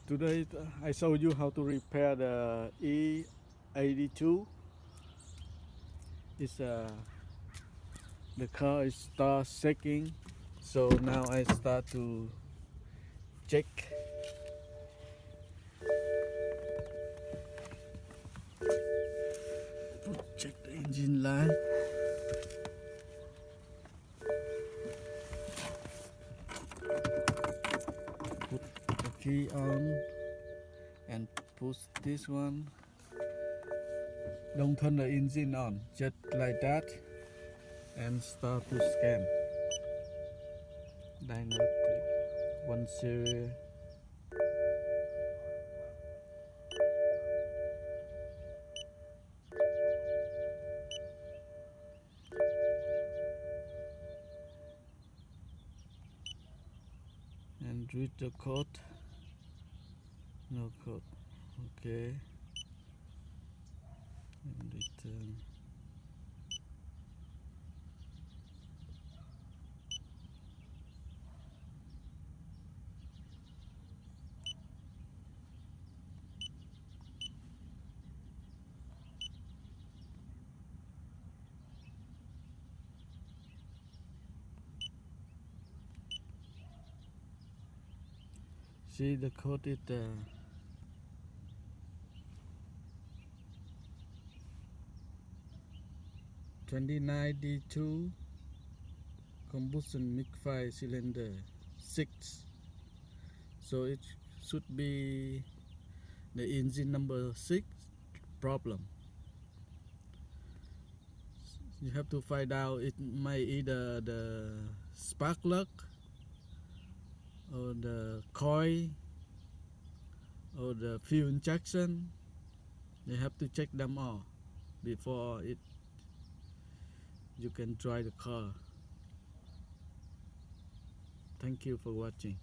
Today I show you how to repair the E82. It's the car is start shaking, so now I start to check. Check the engine light. Put the key on and push this one. Don't turn the engine on, just like that, and start to scan. Diagnostic 10. And read the code. No code. Okay. And return. See, the code is 29D2 combustion misfire cylinder 6. So it should be the engine number 6 problem. You have to find out, it may either the spark plug or the coil or the fuel injection. You have to check them all before you can drive the car. Thank you for watching.